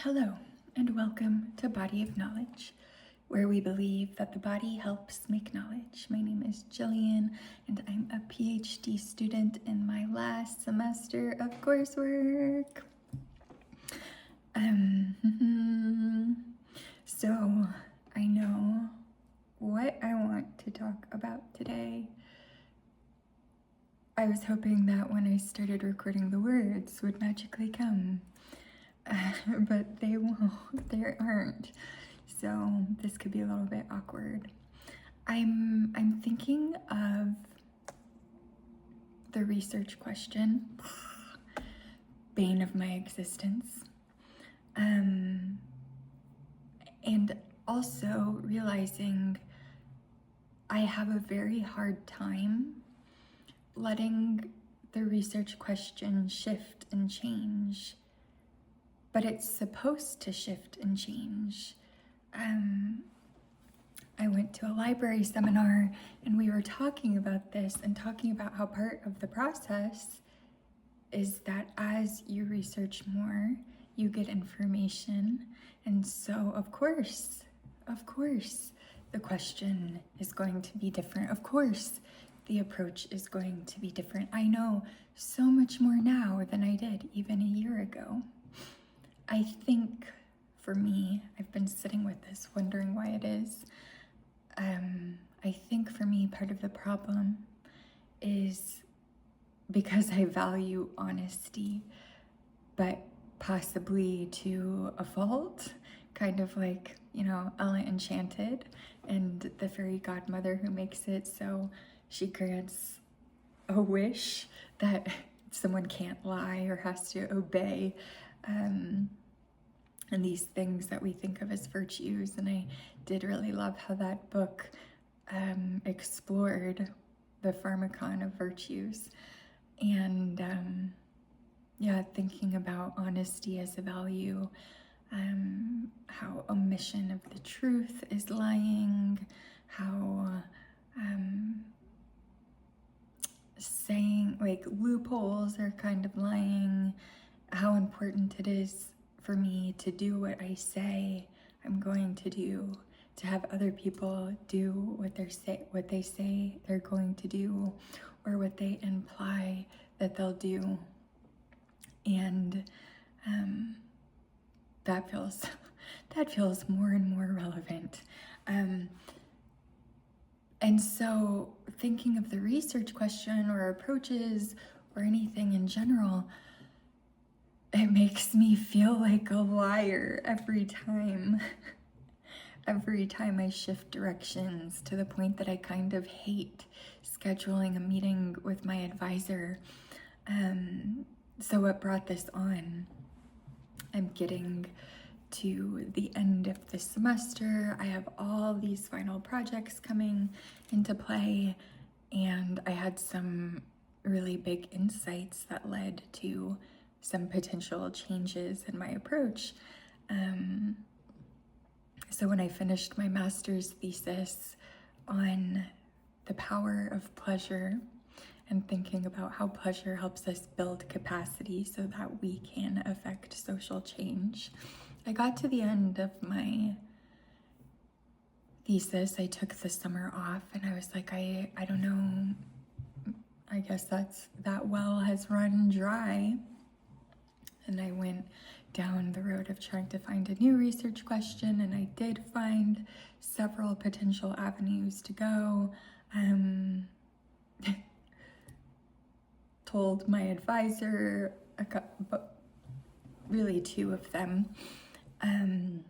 Hello, and welcome to Body of Knowledge, where we believe that the body helps make knowledge. My name is Jillian, and I'm a PhD student in my last semester of coursework. So I know what I want to talk about today. I was hoping that when I started recording, the words would magically come. But they won't, there aren't. So this could be a little bit awkward. I'm thinking of the research question, bane of my existence. And also realizing I have a very hard time letting the research question shift and change. But it's supposed to shift and change. I went to a library seminar and we were talking about this and talking about how part of the process is that as you research more, you get information. And so, of course, the question is going to be different. Of course, the approach is going to be different. I know so much more now than I did even a year ago. I think for me, I've been sitting with this, wondering why it is. I think for me, part of the problem is because I value honesty, but possibly to a fault, kind of like, Ella Enchanted and the fairy godmother who makes it so she grants a wish that someone can't lie or has to obey. And these things that we think of as virtues. And I did really love how that book explored the pharmacon of virtues. And thinking about honesty as a value, how omission of the truth is lying, how saying like loopholes are kind of lying, how important it is for me to do what I say I'm going to do, to have other people do what they say they're going to do, or what they imply that they'll do. And that feels more and more relevant. And so thinking of the research question or approaches or anything in general, it makes me feel like a liar every time. Every time I shift directions, to the point that I kind of hate scheduling a meeting with my advisor. So what brought this on? I'm getting to the end of the semester. I have all these final projects coming into play, and I had some really big insights that led to some potential changes in my approach. So when I finished my master's thesis on the power of pleasure and thinking about how pleasure helps us build capacity so that we can affect social change, I got to the end of my thesis. I took the summer off and I was like, I don't know, I guess that well has run dry. And I went down the road of trying to find a new research question, and I did find several potential avenues to go. Told my advisor really two of them. And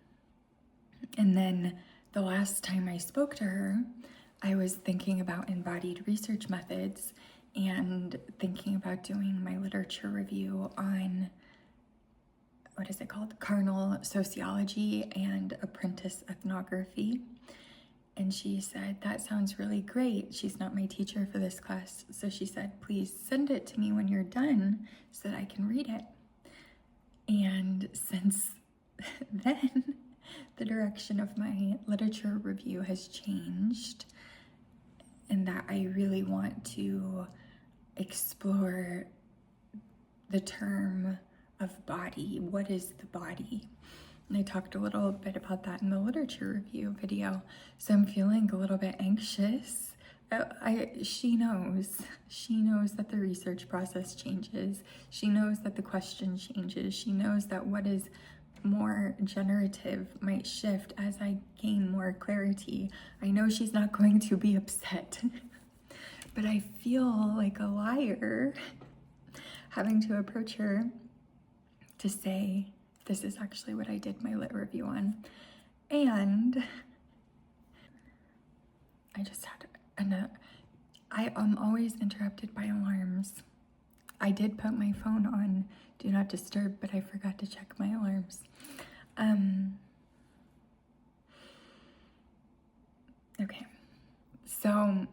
then the last time I spoke to her, I was thinking about embodied research methods and thinking about doing my literature review on, what is it called? Carnal sociology and apprentice ethnography. And she said, that sounds really great. She's not my teacher for this class. So she said, please send it to me when you're done so that I can read it. And since then, the direction of my literature review has changed, and that I really want to explore the term of body. What is the body? And I talked a little bit about that in the literature review video. So I'm feeling a little bit anxious. She knows that the research process changes. She knows that the question changes. She knows that what is more generative might shift as I gain more clarity. I know she's not going to be upset, but I feel like a liar having to approach her to say, this is actually what I did my lit review on. And I just had I am always interrupted by alarms. I did put my phone on Do Not Disturb, but I forgot to check my alarms. Okay, so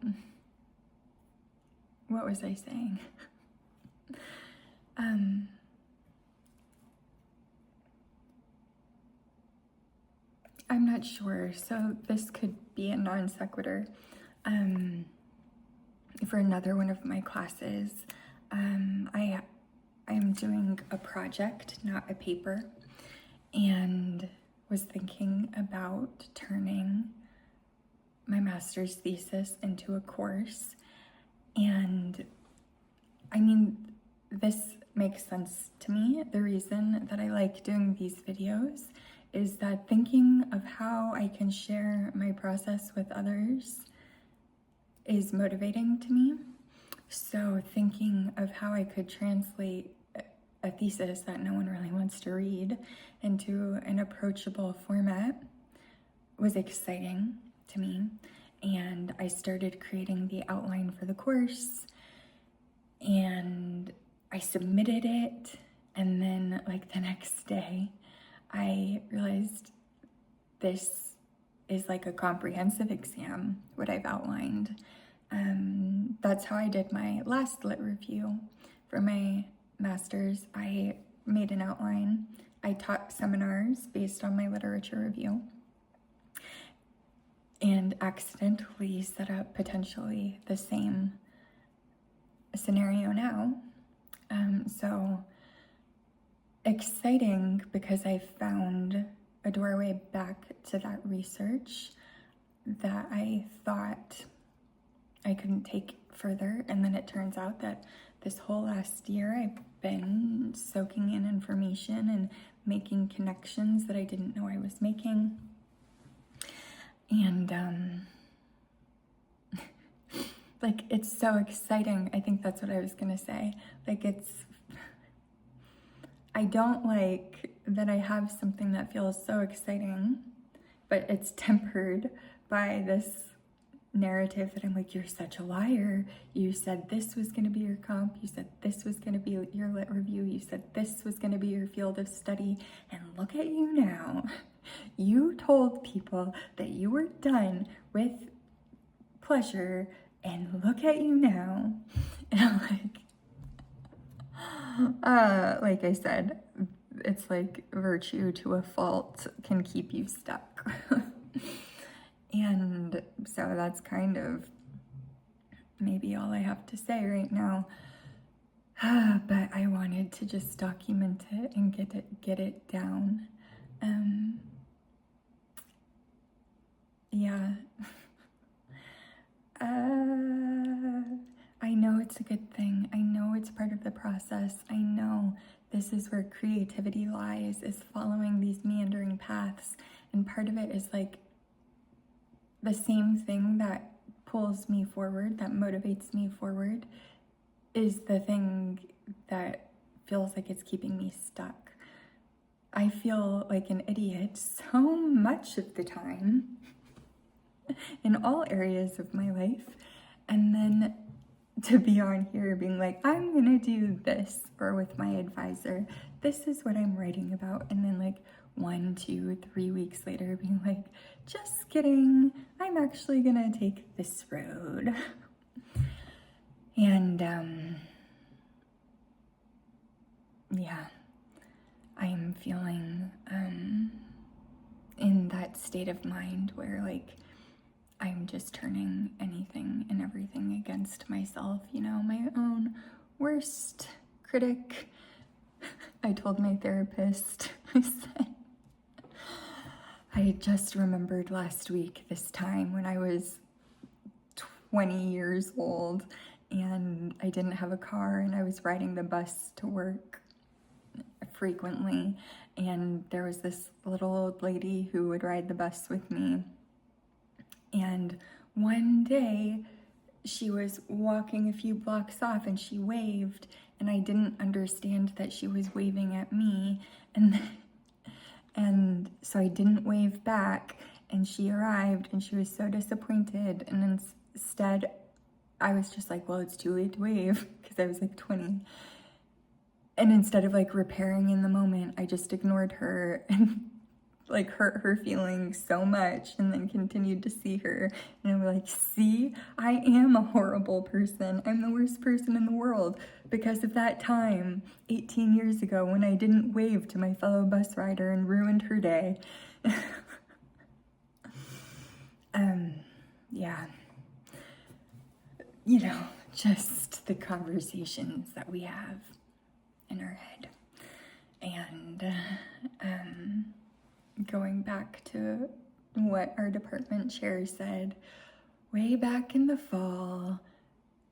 what was I saying? I'm not sure, so this could be a non sequitur. For another one of my classes, I am doing a project, not a paper, and was thinking about turning my master's thesis into a course. And I mean, this makes sense to me. The reason that I like doing these videos is that thinking of how I can share my process with others is motivating to me. So thinking of how I could translate a thesis that no one really wants to read into an approachable format was exciting to me. And I started creating the outline for the course, and I submitted it, and then like the next day I realized this is like a comprehensive exam, what I've outlined. That's how I did my last lit review for my master's. I made an outline. I taught seminars based on my literature review and accidentally set up potentially the same scenario now. So exciting, because I found a doorway back to that research that I thought I couldn't take further. And then it turns out that this whole last year I've been soaking in information and making connections that I didn't know I was making. And like, it's so exciting. I think that's what I was gonna say. Like, I don't like that I have something that feels so exciting, but it's tempered by this narrative that I'm like, you're such a liar. You said this was going to be your comp. You said this was going to be your lit review. You said this was going to be your field of study. And look at you now. You told people that you were done with pleasure, and look at you now. And I'm like I said, it's like virtue to a fault can keep you stuck. And so that's kind of maybe all I have to say right now. But I wanted to just document it and get it down. Yeah. I know it's a good thing. I know it's part of the process. I know this is where creativity lies, is following these meandering paths. And part of it is like the same thing that pulls me forward, that motivates me forward, is the thing that feels like it's keeping me stuck. I feel like an idiot so much of the time in all areas of my life. And then to be on here being like, I'm gonna do this, or with my advisor, this is what I'm writing about. And then like 1, 2, 3 weeks later being like, just kidding, I'm actually gonna take this road. And yeah, I am feeling in that state of mind where like I'm just turning anything and everything against myself, you know, my own worst critic. I told my therapist, I said, I just remembered last week this time when I was 20 years old and I didn't have a car and I was riding the bus to work frequently, and there was this little old lady who would ride the bus with me, and one day she was walking a few blocks off and she waved, and I didn't understand that she was waving at me, and so I didn't wave back, and she arrived and she was so disappointed, and instead I was just like, well, it's too late to wave, because I was like 20. And instead of like repairing in the moment, I just ignored her and like hurt her feelings so much, and then continued to see her. And I'm like, see, I am a horrible person. I'm the worst person in the world because of that time 18 years ago when I didn't wave to my fellow bus rider and ruined her day. Yeah. You know, just the conversations that we have in our head. And going back to what our department chair said way back in the fall,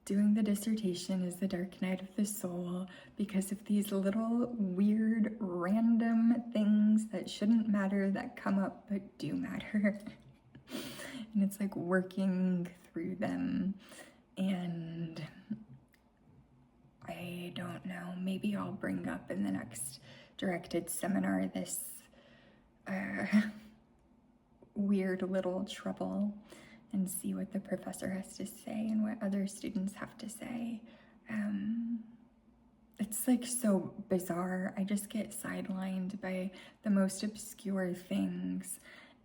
doing the dissertation is the dark night of the soul because of these little weird random things that shouldn't matter that come up but do matter. And it's like working through them. And I don't know, maybe I'll bring up in the next directed seminar this weird little trouble and see what the professor has to say and what other students have to say. It's like so bizarre. I just get sidelined by the most obscure things,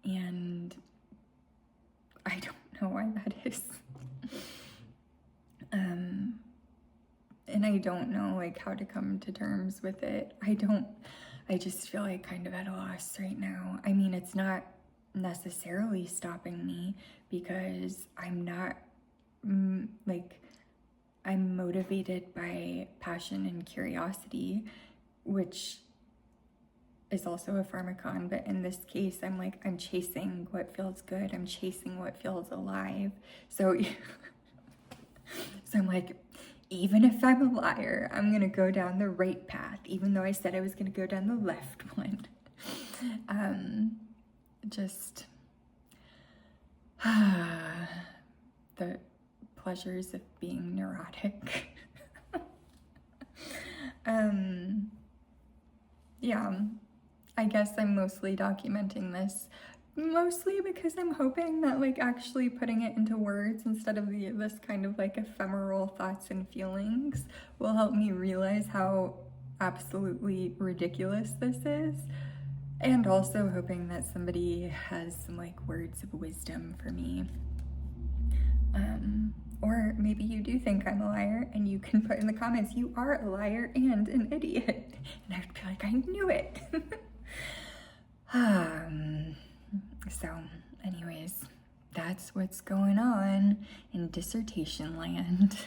and I don't know why that is. And I don't know like how to come to terms with it. I just feel like kind of at a loss right now. I mean, it's not necessarily stopping me because I'm not I'm motivated by passion and curiosity, which is also a pharmacon, but in this case, I'm chasing what feels good. I'm chasing what feels alive. So I'm like, even if I'm a liar, I'm gonna go down the right path, even though I said I was gonna go down the left one. Just the pleasures of being neurotic. Yeah, I guess I'm mostly documenting this, mostly because I'm hoping that like actually putting it into words instead of this kind of like ephemeral thoughts and feelings will help me realize how absolutely ridiculous this is. And also hoping that somebody has some like words of wisdom for me. Or maybe you do think I'm a liar and you can put in the comments, you are a liar and an idiot. And I would be like, I knew it. So anyways, that's what's going on in dissertation land.